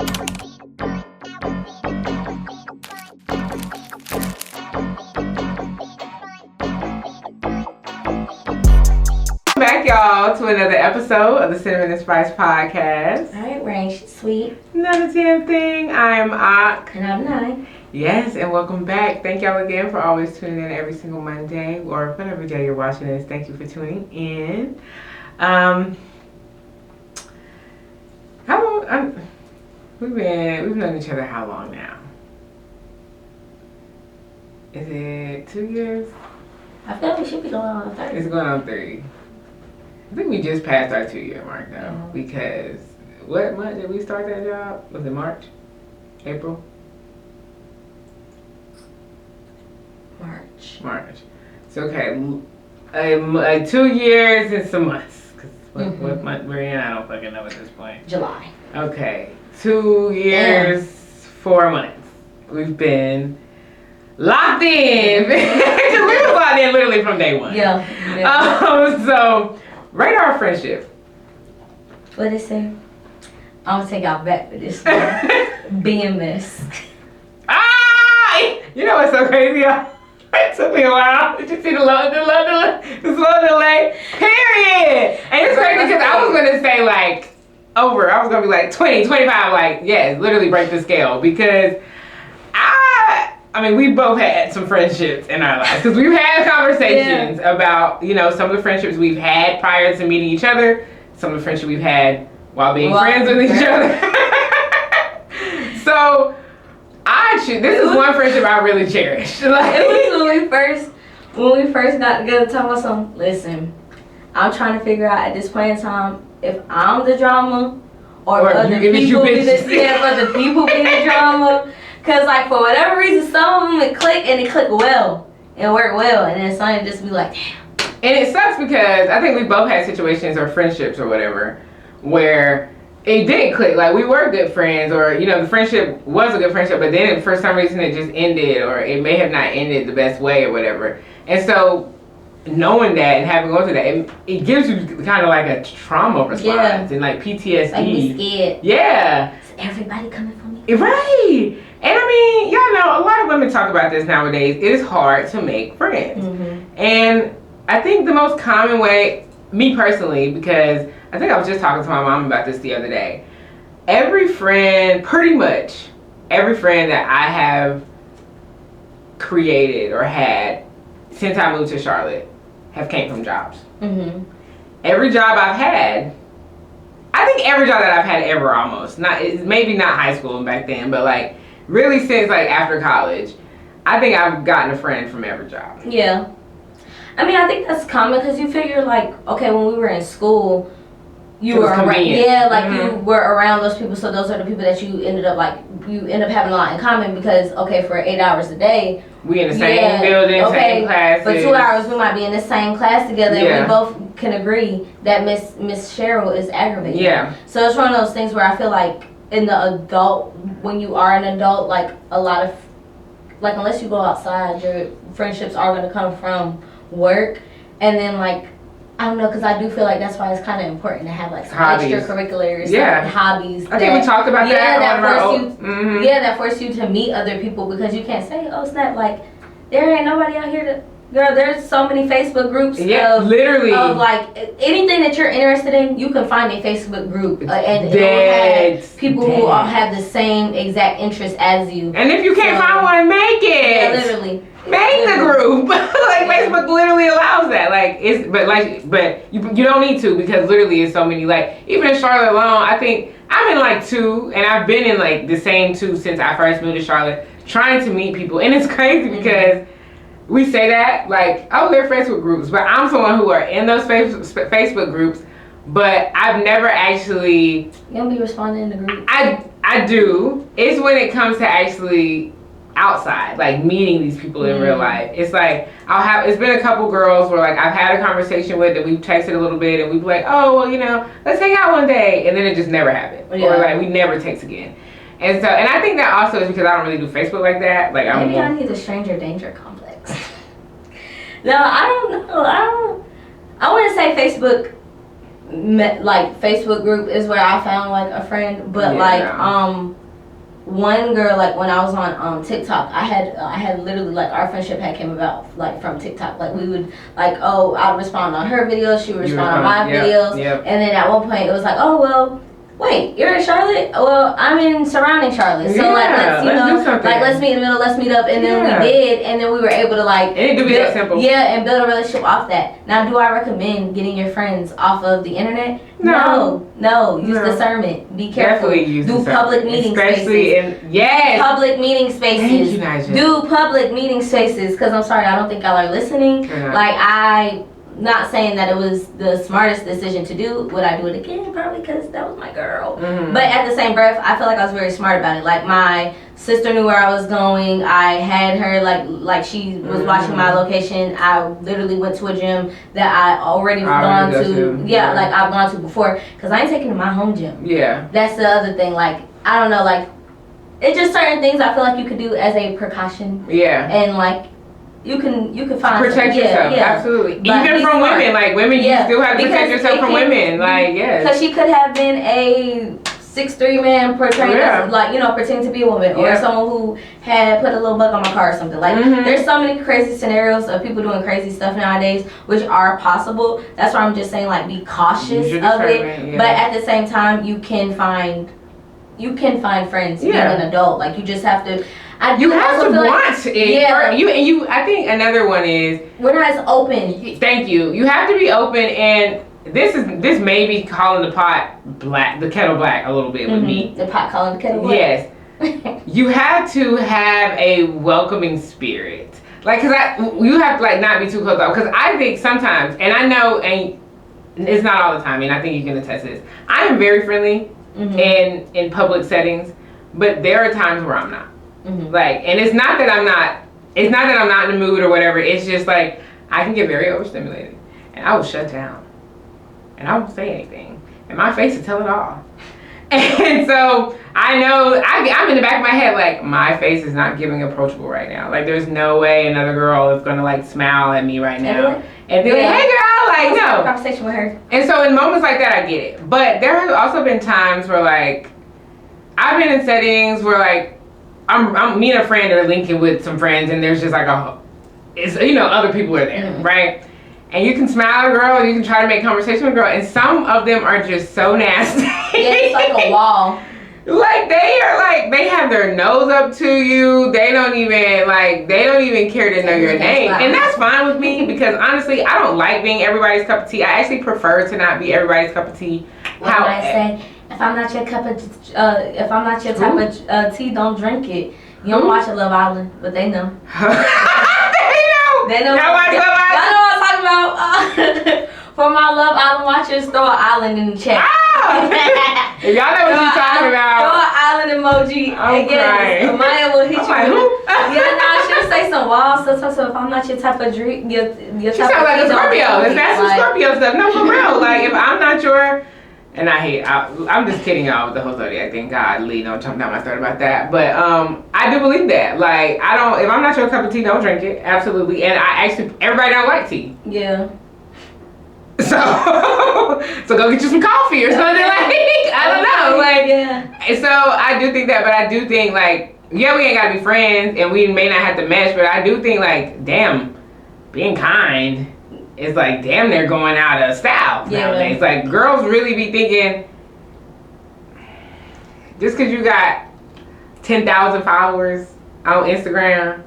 Back, y'all, to another episode of the Cinnamon and Spice Podcast. All right, Rain, she's sweet. Not a damn thing. I am Ak. And I'm Nine. Yes, and welcome back. Thank y'all again for always tuning in every single Monday or whatever day you're watching this. Thank you for tuning in. We've known each other how long now? Is it 2 years? I feel like we should be going on 3. It's going on 3. I think we just passed our 2-year mark though, because what month did we start that job? Was it March? April? March. So okay, 2 years and some months. Cause what month we're in, I don't fucking know at this point. July. Okay, 2 years, 4 months. We've been locked in. Because we were locked in literally from day one. Yeah. So, rate our friendship. What is it? I'm gonna take y'all back for this one. BMS. You know what's so crazy, y'all? It took me a while. Did you see the slow delay? Period. And it's crazy because I was gonna say like over. I was gonna be like 20, 25. Like yes, literally break the scale because I mean, we both had some friendships in our lives because we've had conversations about, you know, some of the friendships we've had prior to meeting each other, some of the friendships we've had while being friends with each other. So, this is one friendship I really cherished. Like, it was when we first got together talking about something. Listen, I'm trying to figure out at this point in time if I'm the drama or if other people be the drama. Cause like for whatever reason, some of them it click and it click well and work well, and then some just be like, damn. And it sucks because I think we both had situations or friendships or whatever where it didn't click. Like we were good friends, or you know the friendship was a good friendship, but then for some reason it just ended, or it may have not ended the best way or whatever. And so knowing that and having gone through that, it gives you kind of like a trauma response and like PTSD. Like be scared. Yeah. Is everybody coming for me? Right. And I mean, y'all know, a lot of women talk about this nowadays. It is hard to make friends. Mm-hmm. And I think the most common way, me personally, because I think I was just talking to my mom about this the other day. Pretty much every friend that I have created or had since I moved to Charlotte have came from jobs. Mm-hmm. Every job I've had, I think every job that I've had ever almost, maybe not high school and back then, but like really since like after college, I think I've gotten a friend from every job. Yeah. I mean, I think that's common because you figure like, okay, when we were in school, you were around, you were around those people, so those are the people that you end up having a lot in common because, okay, for 8 hours a day, we in the same building, same classes. For 2 hours, we might be in the same class together, and we both can agree that Miss Cheryl is aggravating. Yeah. So it's one of those things where I feel like in the adult, when you are an adult, like a lot of, like unless you go outside, your friendships are going to come from work, and then like, I don't know, because I do feel like that's why it's kind of important to have like some extracurriculars, hobbies. I think we talked about that force you to meet other people because you can't say, oh snap, like there ain't nobody out here to. Girl, there's so many Facebook groups. Literally. Of like anything that you're interested in, you can find a Facebook group, and it'll have people who all have the same exact interest as you. And if you can't find one, make it. Yeah, literally. Make the group. Like Facebook literally allows that. Like but you don't need to because literally it's so many. Like even in Charlotte alone, I think I'm in like 2, and I've been in like the same 2 since I first moved to Charlotte, trying to meet people, and it's crazy because. We say that, like, oh, they're Facebook groups, but I'm someone who are in those Facebook groups, but I've never actually... You don't be responding in the group? I do. It's when it comes to actually outside, like meeting these people in real life. It's like, it's been a couple girls where like I've had a conversation with and we've texted a little bit and we've like, oh, well, you know, let's hang out one day. And then it just never happened. Yeah. Or like we never text again. And I think that also is because I don't really do Facebook like that. Like maybe I need a stranger danger complex. No, I don't know. I wouldn't say Facebook like Facebook group is where I found like a friend, but one girl, like when I was on TikTok, I had literally like our friendship had came about like from TikTok. Like we would like, oh, I'd respond on her videos, she would respond on my videos, and then at one point it was like, oh well, wait, you're in Charlotte? Well, I'm in surrounding Charlotte, so like let's meet in the middle, let's meet up, and then we did, and then we were able to like it could be that simple. Yeah, and build a relationship off that. Now, do I recommend getting your friends off of the internet? No. Use discernment. Be careful. Definitely use discernment. Public meeting spaces. Public meeting spaces. Thank you, Nigel. Do public meeting spaces, because I'm sorry, I don't think y'all are listening. Like not saying that it was the smartest decision to do. Would I do it again? Probably, because that was my girl. But at the same breath, I feel like I was very smart about it. Like my sister knew where I was going. I had her like she was watching my location. I literally went to a gym that I already gone to. Yeah, like I've gone to before, because I ain't taking to my home gym. Yeah. That's the other thing. Like I don't know. Like it's just certain things I feel like you could do as a precaution. Yeah. And like. You can find protect yourself, absolutely. But even from women, like women, you still have to protect yourself from women, like because she could have been a 6'3" man portraying like pretending to be a woman, or someone who had put a little bug on my car or something. Like there's so many crazy scenarios of people doing crazy stuff nowadays, which are possible. That's why I'm just saying, like, be cautious of it. But at the same time, you can find friends being an adult. Like you just have to. You have to want it. Yeah. You. I think another one is we're not as open. Thank you. You have to be open, and this may be calling the pot black, the kettle black a little bit with me. The pot calling the kettle black. Yes. You have to have a welcoming spirit, like, you have to like not be too close off. Because I think sometimes, and I know, and it's not all the time, and I think you can attest to this. I am very friendly in public settings, but there are times where I'm not. Like, and it's not that I'm not in the mood or whatever. It's just like I can get very overstimulated, and I will shut down, and I won't say anything, and my face will tell it all. And so I know I'm in the back of my head like my face is not giving approachable right now. Like there's no way another girl is gonna like smile at me right now and be like, hey girl, like no. Conversation with her. And so in moments like that, I get it. But there have also been times where like I've been in settings where like. I'm me and a friend are linking with some friends, and there's just like other people are there, right? And you can smile at a girl, you can try to make conversation with a girl, and some of them are just so nasty. Yeah, it's like a wall. Like they have their nose up to you. They don't even care to know your name, and that's fine with me because honestly, I don't like being everybody's cup of tea. I actually prefer to not be everybody's cup of tea. What I say? If I'm not your type of tea, don't drink it. You don't watch a Love Island, but they know. They know. Y'all watch Love Island? Y'all know what I'm talking about. For my Love Island watchers, throw an island in the chat. If y'all know what you're talking about. Throw an island emoji. I'm crying. Maya will hit you. She'll say some wild stuff. So if I'm not your type of drink, your she sounds like a Scorpio. That's some Scorpio stuff. No, for real. Like if I'm not your. And I'm just kidding y'all with the whole zodiac thing. God, Lee, don't jump down my throat about that. But I do believe that. Like, if I'm not your cup of tea, don't drink it. Absolutely. And everybody don't like tea. Yeah. So go get you some coffee or something. Like, I don't know. Like, yeah. So I do think that, but I do think, like, yeah, we ain't got to be friends and we may not have to mesh, but I do think, like, damn, being kind. It's like, damn, they're going out of style nowadays. Like, girls really be thinking, just because you got 10,000 followers on Instagram,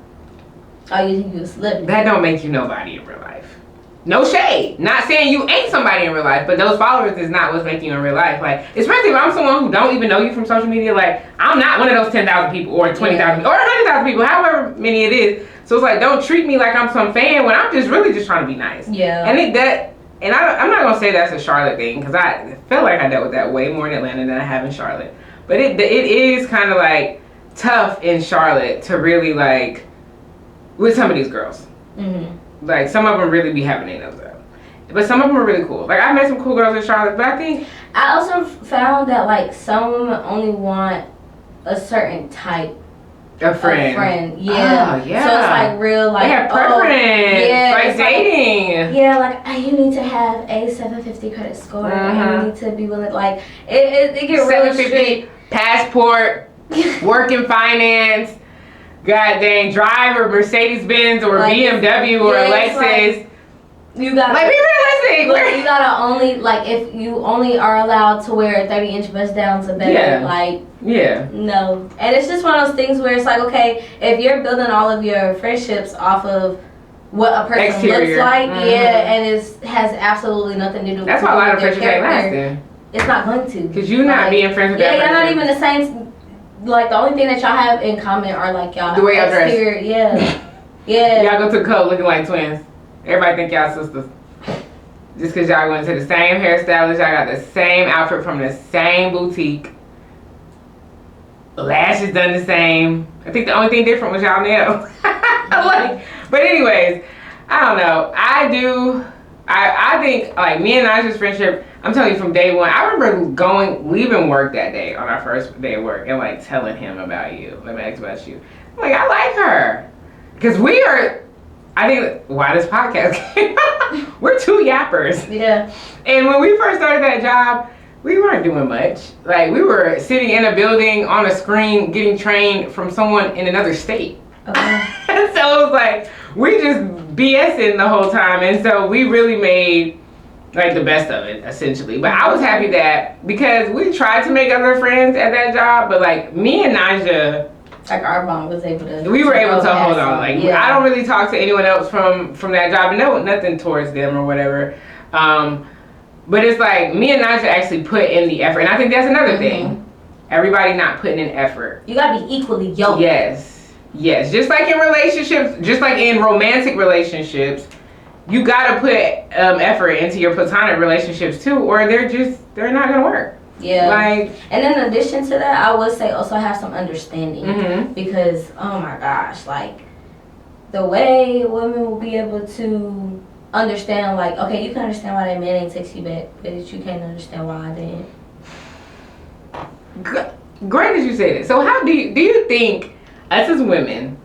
you think you're a celebrity. That don't make you nobody in real life. No shade. Not saying you ain't somebody in real life, but those followers is not what's making you in real life. Like, especially if I'm someone who don't even know you from social media, like, I'm not one of those 10,000 people or 20,000 or 100,000 people, however many it is. So it's like, don't treat me like I'm some fan when I'm just really just trying to be nice. Yeah. And I'm not gonna say that's a Charlotte thing because I feel like I dealt with that way more in Atlanta than I have in Charlotte. But it is kind of like tough in Charlotte to really like with some of these girls. Like some of them really be having their nose up, but some of them are really cool. Like I met some cool girls in Charlotte, but I think I also found that like some women only want a certain type A friend. Yeah. Oh, yeah. So it's like real, like, they have preference. Yeah, like dating. Like, yeah, like you need to have a 750 credit score, and you need to be willing, like it get really strict. Passport, work in finance, god dang, drive or Mercedes Benz or like, BMW or Lexus. You gotta like be realistic. Look, you gotta only like if you only are allowed to wear 30-inch bust downs or better. Like no, and it's just one of those things where it's like, okay, if you're building all of your friendships off of what a person looks like, and it has absolutely nothing to do with that's why a lot of friendships ain't lasting. It's not going to, because you're not being friends with that person. You're not even the same. Like the only thing that y'all have in common are like y'all the way y'all dress. Y'all go to the club looking like twins. Everybody think y'all sisters. Just because y'all went to the same hairstylist, y'all got the same outfit from the same boutique. Lashes done the same. I think the only thing different was y'all nails. But anyways, I don't know. I think like me and Naja's friendship, I'm telling you from day one, I remember leaving work that day on our first day of work and like telling him about you. Let me ask about you. I'm like, I like her. Because we are, I think why this podcast came out, we're two yappers. Yeah. And when we first started that job, we weren't doing much. Like we were sitting in a building on a screen getting trained from someone in another state. Okay. So it was like, we just BSing the whole time. And so we really made like the best of it, essentially. But I was happy that, because we tried to make other friends at that job, but like me and Naja, like our bond was able to. We were able to hold on. Like I don't really talk to anyone else from that job, and no, nothing towards them or whatever. But it's like me and Naja actually put in the effort, and I think that's another thing. Everybody not putting in effort. You gotta be equally yoked. Yes. Just like in relationships, just like in romantic relationships, you gotta put effort into your platonic relationships too, or they're not gonna work. Yeah. Like, and in addition to that, I would say also have some understanding, because oh my gosh, like the way women will be able to understand, like, okay, you can understand why that man ain't text you back, but you can't understand why I didn't. Great that you say that. So how do you think us as women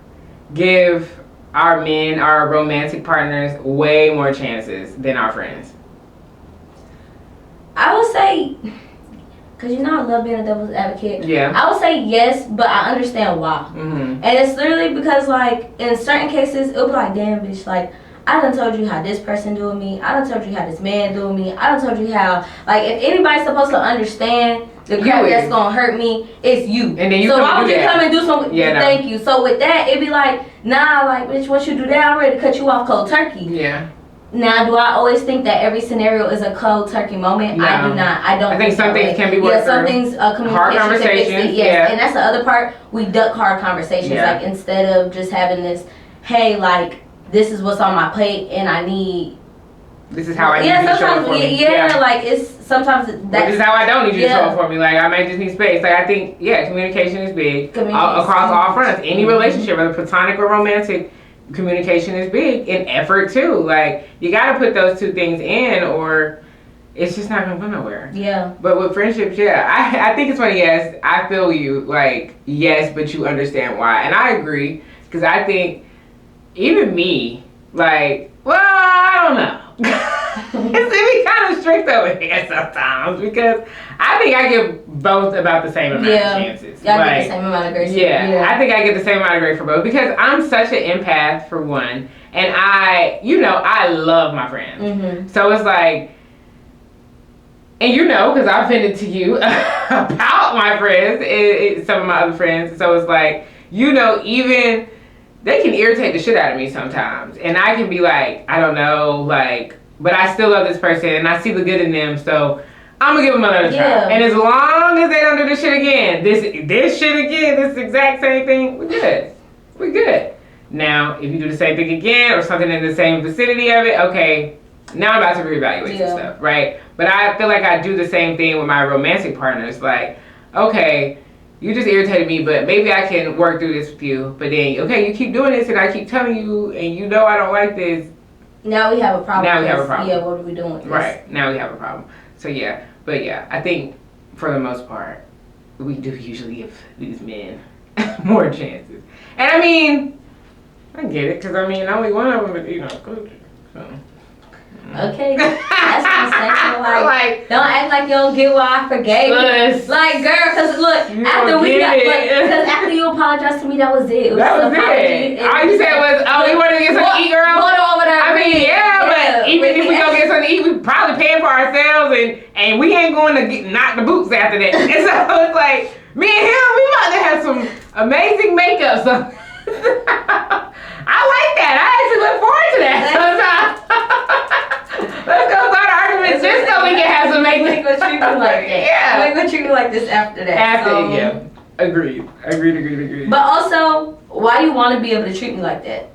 give our men, our romantic partners, way more chances than our friends? I would say, because you know I love being a devil's advocate. Yeah. I would say yes, but I understand why. And it's literally because, like, in certain cases, it'll be like, damn, bitch, like, I done told you how this person doing me. I done told you how this man doing me. I done told you how, like, if anybody's supposed to understand the crap that's gonna hurt me, it's you. And then you so why would you come and do something? Thank you. So with that, it'd be like, nah, like, bitch, once you do that, I'm ready to cut you off cold turkey. Yeah. Now, do I always think that every scenario is a cold turkey moment? No. I do not. I think some things can be worked through. Some things, communication hard conversations. Yes. And that's the other part. We duck hard conversations. Like, instead of just having this, hey, like, this is what's on my plate and I need. This is how I need you to show up for me. Like, it's sometimes this is how I don't need you to show up for me. Like, I might just need space. Like, I think, communication is big. Across all fronts. Any relationship, whether platonic or romantic, communication is big, and effort too. Like, you got to put those two things in, or it's just not gonna go nowhere. Yeah. But with friendships, I think it's funny. Yes, I feel you. Like, yes, but you understand why, and I agree, because I think even me, like, well, I don't know. It be kind of strict over here sometimes, because I think I give both about the same amount of chances. Yeah, I get the same amount of grace. Yeah, I think I get the same amount of grace for both, because I'm such an empath for one, and I love my friends. So it's like, and because I've vented to you about my friends, some of my other friends, so it's like, even they can irritate the shit out of me sometimes, and I can be like, I don't know, like, but I still love this person, and I see the good in them, so I'm gonna give them another try. And as long as they don't do this shit again, this exact same thing, we're good. Now, if you do the same thing again, or something in the same vicinity of it, okay, now I'm about to reevaluate some stuff, right? But I feel like I do the same thing with my romantic partners, like, okay, you just irritated me, but maybe I can work through this with you. But then, okay, you keep doing this, and I keep telling you, and I don't like this. Now we have a problem. Yeah, what are we doing with this? Right, now we have a problem. So I think for the most part, we do usually give these men more chances. And I mean, I get it, because I mean, only one of them is, you know, good. So. Okay, that's what I'm saying. Like, don't act like you don't get why I forgave you. Like, girl, because look, after you apologized to me, that was it. That was it. All you said was, oh, you want to get something to eat, girl? I mean, but even if we go get something to eat, we probably paying for ourselves, and we ain't going to knock the boots after that. And so it's like, me and him, we about to have some amazing makeup. So I like that. I actually look forward to that sometimes. Let's go start arguments just so we can have some makeup. We're going to treat you like that. Yeah. We're going to treat you like this after that. Yeah. Agreed. But also, why do you want to be able to treat me like that?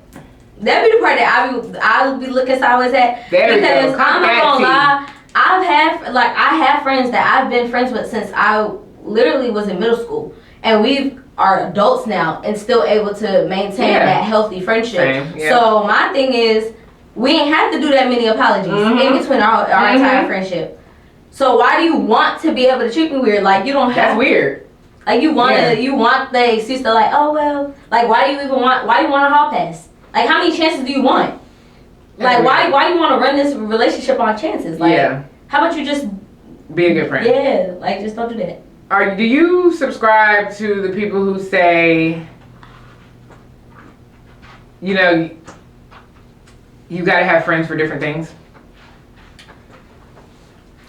That'd be the part that I would be looking sideways at. Because I'm not gonna lie, I have friends that I've been friends with since I literally was in middle school, and we are adults now and still able to maintain that healthy friendship. So my thing is, we ain't have to do that many apologies in between our entire friendship. So why do you want to be able to treat me weird? Like, you don't have. That's weird. Like, you want the excuse to, like, oh well, like, why do you want a hall pass? Like, how many chances do you want? Like, why do you want to run this relationship on chances? Like, how about you just be a good friend? Yeah, like, just don't do that. Do you subscribe to the people who say, you know, you gotta have friends for different things?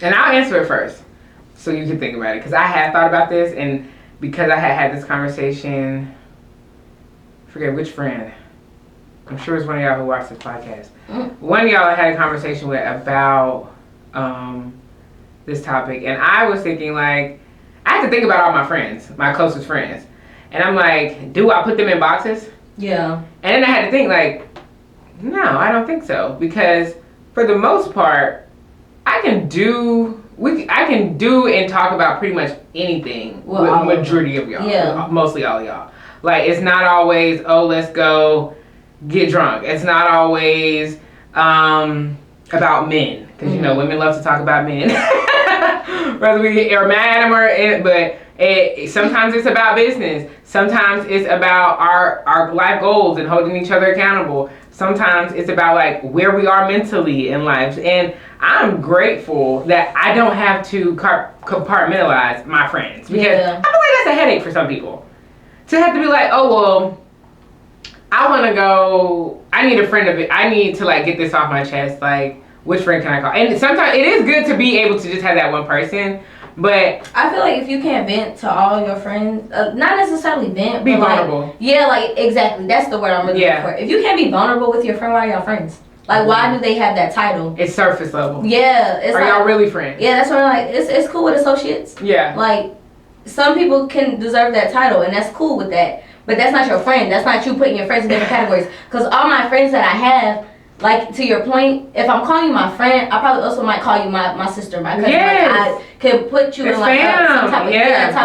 And I'll answer it first, so you can think about it, because I have thought about this, and because I had this conversation, I forget which friend. I'm sure it's one of y'all who watched this podcast. One of y'all I had a conversation with about this topic, and I was thinking, like, I have to think about all my friends, my closest friends, and I'm like, do I put them in boxes? Yeah. And then I had to think, like, no, I don't think so, because for the most part, I can do and talk about pretty much anything with the majority of y'all, mostly all of y'all. Like, it's not always, oh, let's go get drunk. It's not always about men, because you know women love to talk about men, whether we are mad at them or. But sometimes it's about business. Sometimes it's about our life goals and holding each other accountable. Sometimes it's about, like, where we are mentally in life. And I'm grateful that I don't have to compartmentalize my friends, because I feel like that's a headache for some people. To have to be like, oh, well, I want to go, I need a friend of it. I need to, like, get this off my chest. Like, which friend can I call? And sometimes it is good to be able to just have that one person. But I feel like if you can't vent to all your friends, not necessarily vent, be but vulnerable. Like, like, exactly. That's the word I'm looking for. If you can't be vulnerable with your friend, why are y'all friends? Like, why do they have that title? It's surface level. Yeah. It's are y'all really friends? Yeah, that's what I'm like. It's cool with associates. Yeah. Like, some people can deserve that title, and that's cool with that. But that's not your friend. That's not you putting your friends in different categories. Because all my friends that I have, like, to your point, if I'm calling you my friend, I probably also might call you my sister, my cousin. Yes. Like, I could put you in, like, some type of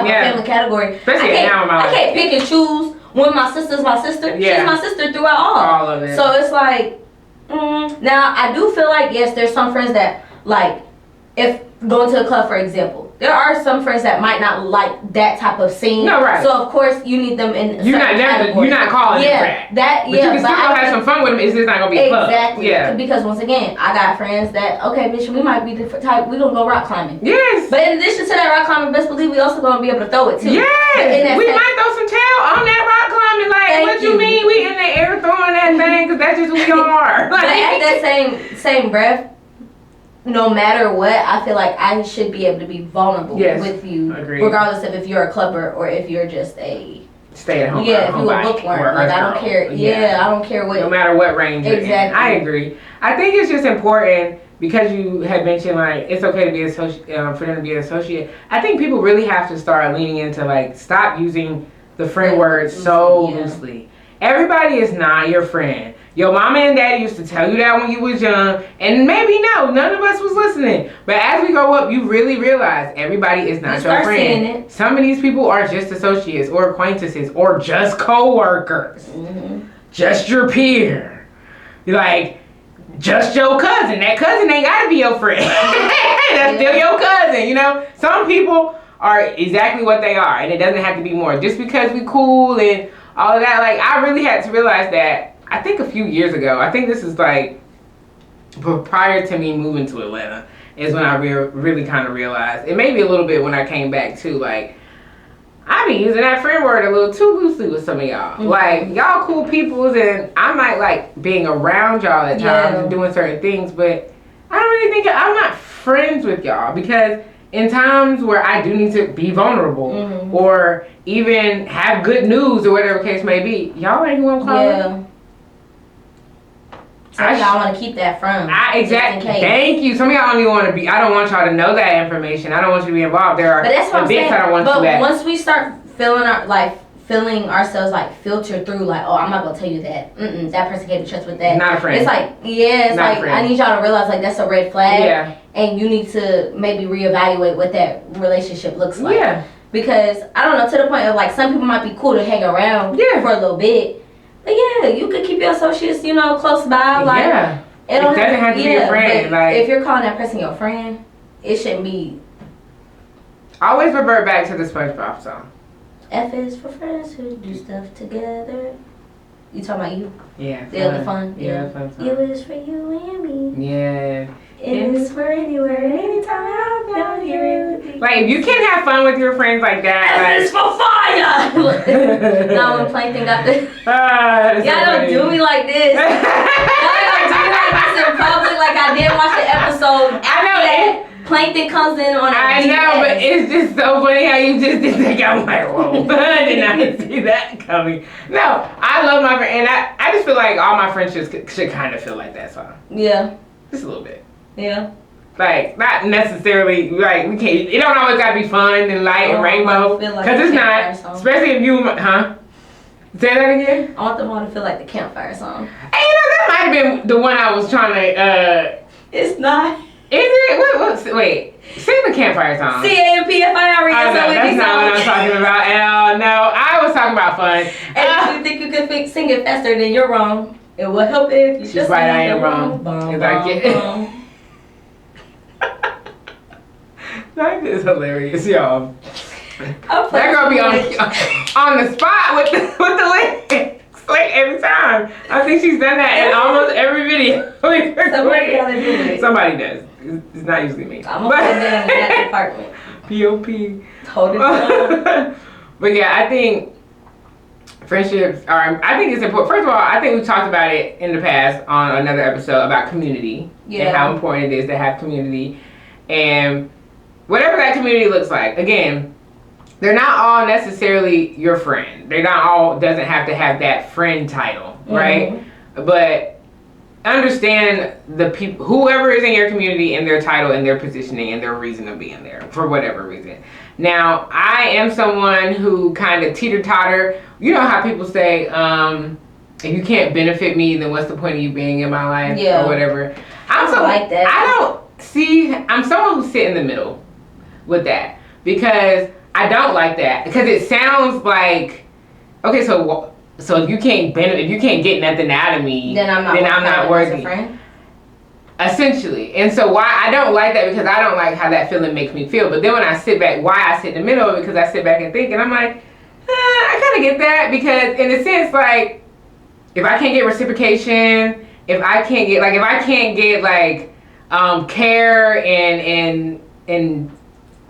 family category. Especially I can't pick and choose when my sister's my sister. Yeah. She's my sister throughout all of it. So it's like, now I do feel like, yes, there's some friends that, like, if going to a club, for example, there are some friends that might not like that type of scene. No, right. So of course you need them in. You're not calling them that. But you can still have some fun with them. It's just not gonna be a club. Exactly. Yeah. Because once again, I got friends that, okay, bitch, we might be different type. We gonna go rock climbing. Yes. But in addition to that rock climbing, best believe we also gonna be able to throw it too. Yes. We might throw some tail on that rock climbing. Like, what you mean? We in the air throwing that thing? Because that's just who we are. But at that same breath, no matter what, I feel like I should be able to be vulnerable with you, regardless of if you're a clubber or if you're just a stay-at-home. Yeah, if you're a bookworm. Like, I don't care. I don't care what. No matter what range you're in. I agree. I think it's just important, because you had mentioned, like, it's okay to be for them to be an associate. I think people really have to start leaning into, like, stop using the friend word so loosely. Everybody is not your friend. Your mama and daddy used to tell you that when you was young, and maybe none of us was listening. But as we grow up, you really realize everybody is not your friend. Some of these people are just associates or acquaintances or just co-workers. Just your peer. Like, just your cousin. That cousin ain't gotta be your friend. That's still your cousin, you know? Some people are exactly what they are, and it doesn't have to be more. Just because we cool and all of that, like, I really had to realize that, I think a few years ago, I think this is like, prior to me moving to Atlanta, is when I really kind of realized, and maybe a little bit when I came back too, like, I be using that friend word a little too loosely with some of y'all. Mm-hmm. Like, y'all cool peoples, and I might like being around y'all at times and doing certain things, but I don't really think, I'm not friends with y'all, because in times where I do need to be vulnerable or even have good news or whatever case may be, y'all ain't who I'm calling. Some of y'all want to keep that from. Exactly. Thank you. Some of y'all don't even want to be. I don't want y'all to know that information. I don't want you to be involved. There are. But that's what I'm saying. I don't want but you at. Once we start feeling ourselves like filtered through, like, oh, I'm not gonna tell you that. That person can't be trusted with that. Not a friend. It's like, it's not like, I need y'all to realize, like, that's a red flag. Yeah. And you need to maybe reevaluate what that relationship looks like. Yeah. Because I don't know, to the point of, like, some people might be cool to hang around for a little bit. But yeah, you could keep your associates, close by. Like, it doesn't have to be a friend. Like, if you're calling that person your friend, it shouldn't be. Always revert back to the SpongeBob song. F is for friends who do stuff together. You talking about you? Yeah. The fun. Yeah, fun song. U is for you and me. Yeah. N is for anywhere, anytime out down here. Like, if you can't have fun with your friends like that. F is for fire! Now when Plankton got this. Y'all don't do me like this. Y'all don't do me like this in public. Like, I did watch the episode. I know that. Plankton comes in on a I know, but it's just so funny how you just did think. I'm like, whoa, I did not see that coming. No, I love my friend, and I just feel like all my friendships should kind of feel like that song. Yeah. Just a little bit. Yeah. Like, not necessarily, like, we can't, it don't always gotta be fun and light and rainbow. Because it's not, especially if you, Say that again? I want them all to feel like the campfire song. Hey, that might have been the one I was trying to, It's not. Is it? Wait. Sing the campfire song. CAMPFIRE. Oh, no, that's not what I'm talking about. Hell no. I was talking about fun. And if you think you can sing it faster, then you're wrong. It will help if you just right, I am wrong. That is hilarious, y'all. That girl be on the spot with the lyrics. Like every time. I think she's done that in almost every video. Somebody gotta do it. Somebody does. It's not usually me. I'm gonna put that in that department. P.O.P. Hold it down. But yeah, I think friendships are, I think it's important. First of all, I think we've talked about it in the past on another episode about community. Yeah. And how important it is to have community. And whatever that community looks like, again, they're not all necessarily your friend. They're not all, doesn't have to have that friend title, right? But understand the people, whoever is in your community and their title and their positioning and their reason of being there for whatever reason. Now, I am someone who kind of teeter-totter. You know how people say, if you can't benefit me, then what's the point of you being in my life or whatever. I'm like that. I'm someone who sit in the middle with that because I don't like that because it sounds like, okay, so if you can't benefit, if you can't get nothing out of me, then I'm not worthy. Essentially. And so why I don't like that because I don't like how that feeling makes me feel. But then when I sit back, why I sit in the middle, because I sit back and think, and I'm like, I kind of get that because in a sense, like, if I can't get reciprocation, if I can't get care and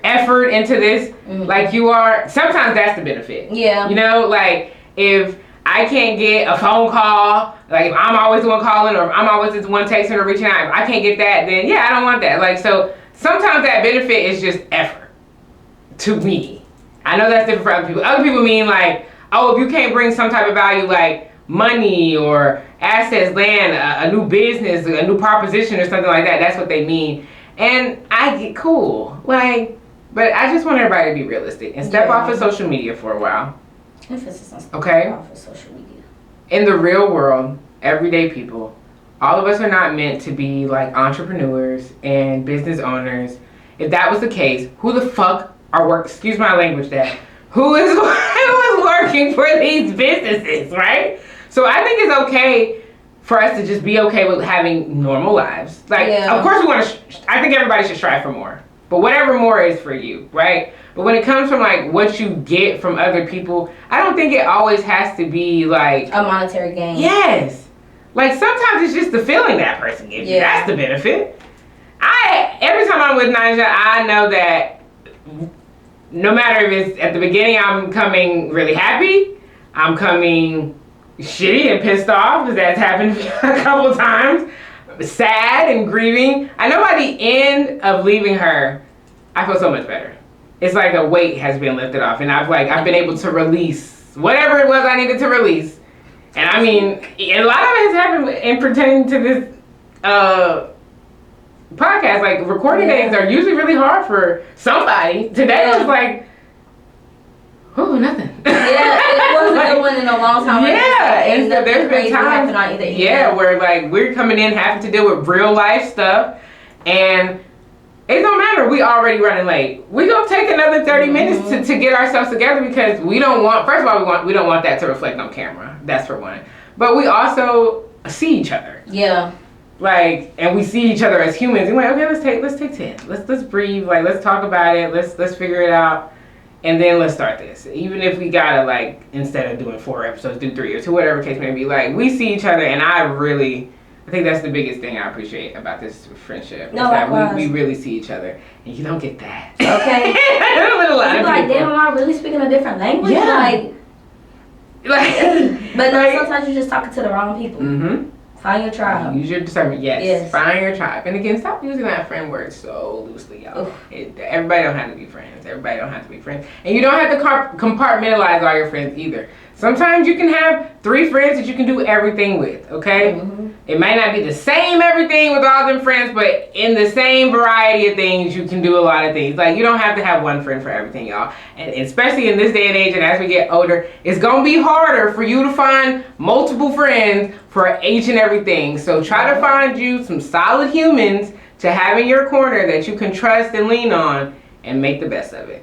effort into this, like you are, sometimes that's the benefit. Yeah. You know, like if I can't get a phone call, like if I'm always the one calling or if I'm always the one texting or reaching out, if I can't get that, then yeah, I don't want that. Like, so sometimes that benefit is just effort to me. I know that's different for other people. Other people mean like, oh, if you can't bring some type of value like money or assets, land, a new business, a new proposition or something like that, that's what they mean. And I get cool. Like, but I just want everybody to be realistic and step off of social media for a while. Emphasis on off of social media. In the real world, everyday people, all of us are not meant to be like entrepreneurs and business owners. If that was the case, who the fuck excuse my language, Dad, who is working for these businesses, right? So I think it's okay for us to just be okay with having normal lives. Like, of course we want to, I think everybody should strive for more. But whatever more is for you, right? But when it comes from like what you get from other people, I don't think it always has to be like a monetary gain. Yes. Like sometimes it's just the feeling that person gives you. That's the benefit. Every time I'm with Naja, I know that no matter if it's at the beginning, I'm coming really happy, I'm coming shitty and pissed off because that's happened a couple times, sad and grieving. I know by the end of leaving her, I feel so much better. It's like a weight has been lifted off, and I've been able to release whatever it was I needed to release. And I mean, a lot of it has happened in pertaining to this podcast. Like recording days are usually really hard for somebody. Today was like, oh, nothing. It wasn't a good one in a long time. And so there's been times, where like we're coming in having to deal with real life stuff, and it don't matter. We already running late. We gonna take another 30 minutes to get ourselves together because we don't want. First of all, we don't want that to reflect on camera. That's for one. But we also see each other. Yeah. Like, and we see each other as humans. And we're like, okay, let's take 10. Let's breathe. Like, let's talk about it. Let's figure it out, and then let's start this. Even if we gotta like, instead of doing 4 episodes, do 3 or 2, whatever case may be. Like, we see each other, and I think that's the biggest thing I appreciate about this friendship. No, is that we really see each other, and you don't get that. Okay. A lot of like, people. damn, am I really speaking a different language? Yeah. But no, sometimes you're just talking to the wrong people. Mm-hmm. Find your tribe. Use your discernment. Yes. Find your tribe. And again, stop using that friend word so loosely, y'all. Everybody don't have to be friends. And you don't have to compartmentalize all your friends either. Sometimes you can have 3 friends that you can do everything with, okay? Mm-hmm. It might not be the same everything with all them friends, but in the same variety of things, you can do a lot of things. Like, you don't have to have one friend for everything, y'all. And especially in this day and age, and as we get older, it's gonna be harder for you to find multiple friends for each and everything. So try to find you some solid humans to have in your corner that you can trust and lean on and make the best of it.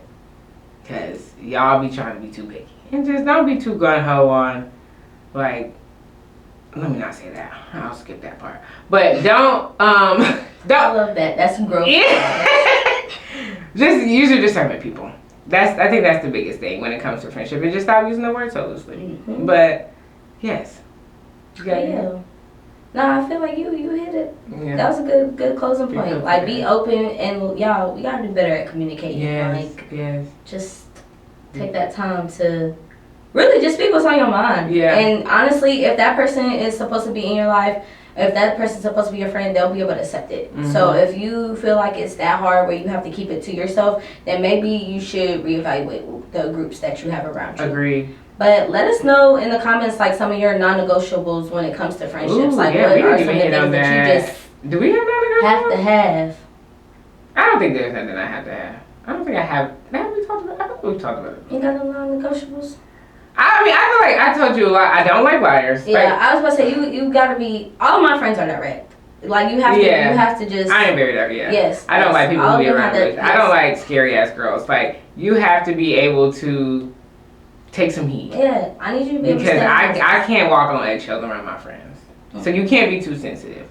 Because y'all be trying to be too picky. And just don't be too gun-ho on, like, let me not say that. I'll skip that part. But don't. I love that. That's some growth. Just use your discernment, people. I think that's the biggest thing when it comes to friendship. And just stop using the word so loosely. Mm-hmm. But, yes. No, I feel like you hit it. Yeah. That was a good closing point. Like, be open, and y'all, we gotta do better at communicating. Yes. Just take that time to really just speak what's on your mind. Yeah. And honestly, if that person is supposed to be in your life, if that person's supposed to be your friend, they'll be able to accept it. Mm-hmm. So if you feel like it's that hard where you have to keep it to yourself, then maybe you should reevaluate the groups that you have around you. Agreed. But let us know in the comments, like, some of your non-negotiables when it comes to friendships. Ooh, like, what are some of the things that you just do we have non-negotiables? have to have? I don't think there's nothing I have to have. I don't think I have. Have we talked about it? I thought we've talked about it. You got no non-negotiables? I mean, I feel like I told you a lot. I don't like liars. Yeah, like, I was about to say, you gotta be, all my friends are direct. Like, you have to just. I am very direct, yeah. Yes. I don't like people to be around with. I don't like scary ass girls. Like, you have to be able to take some heat. Yeah, I need you to be able to. Because I can't walk on eggshells around my friends. Mm-hmm. So you can't be too sensitive.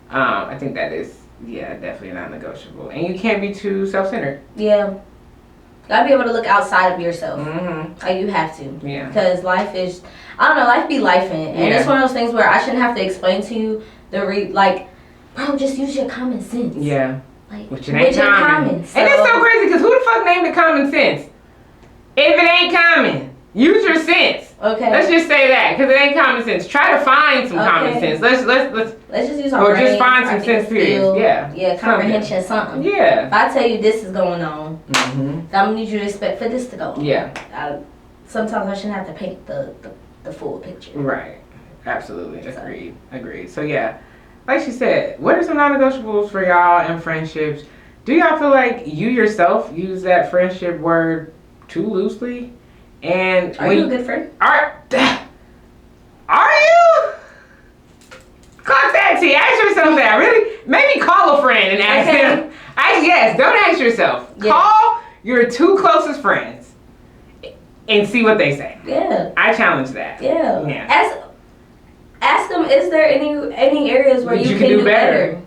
I think that is, definitely not negotiable. And you can't be too self-centered. Yeah. Gotta be able to look outside of yourself. Mm-hmm. Like, you have to. Yeah. Because life is, I don't know, life be lifing. And it's one of those things where I shouldn't have to explain to you like, bro, just use your common sense. Yeah. Like, which it ain't common. So. And it's so crazy because who the fuck named it common sense? If it ain't common, use your sense. Okay. Let's just say that because it ain't common sense. Try to find some common sense. Let's just use our brain. Or just find some sense, period. Yeah, comprehension, something. Yeah. If I tell you this is going on, mm-hmm. I'm gonna need you to expect for this to go on. Yeah. Sometimes I shouldn't have to paint the full picture. Right. Absolutely. Agreed. So yeah, like she said, what are some non-negotiables for y'all in friendships? Do y'all feel like you yourself use that friendship word too loosely? And are you a good friend? Are you? Clock that T. Ask yourself that. Really? Maybe call a friend and ask them. Yes, don't ask yourself. Yeah. Call your 2 closest friends and see what they say. Yeah. I challenge that. Yeah. Ask them, is there any areas where you can do better?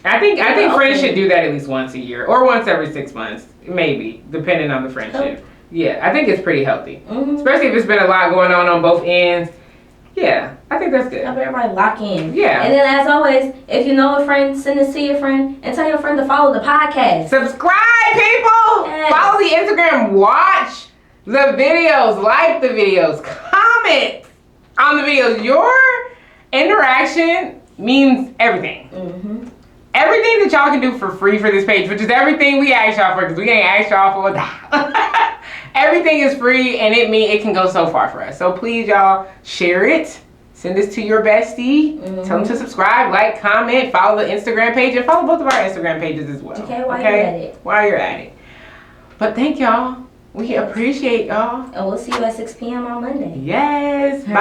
I think friends should do that at least once a year or once every 6 months, maybe, depending on the friendship. Yeah, I think it's pretty healthy, especially if it's been a lot going on both ends. Yeah, I think that's good. Help everybody lock in. Yeah. And then, as always, if you know a friend, send this to your friend and tell your friend to follow the podcast. Subscribe, people. Yes. Follow the Instagram. Watch the videos. Like the videos. Comment on the videos. Your interaction means everything. Everything that y'all can do for free for this page, which is everything we ask y'all for, because we ain't asked y'all for that. Everything is free, and it can go so far for us. So please, y'all, share it. Send this to your bestie. Tell them to subscribe, like, comment, follow the Instagram page, and follow both of our Instagram pages as well. Okay, while you're at it. While you're at it. But thank y'all. We appreciate y'all. And we'll see you at 6 p.m. on Monday. Yes. Bye.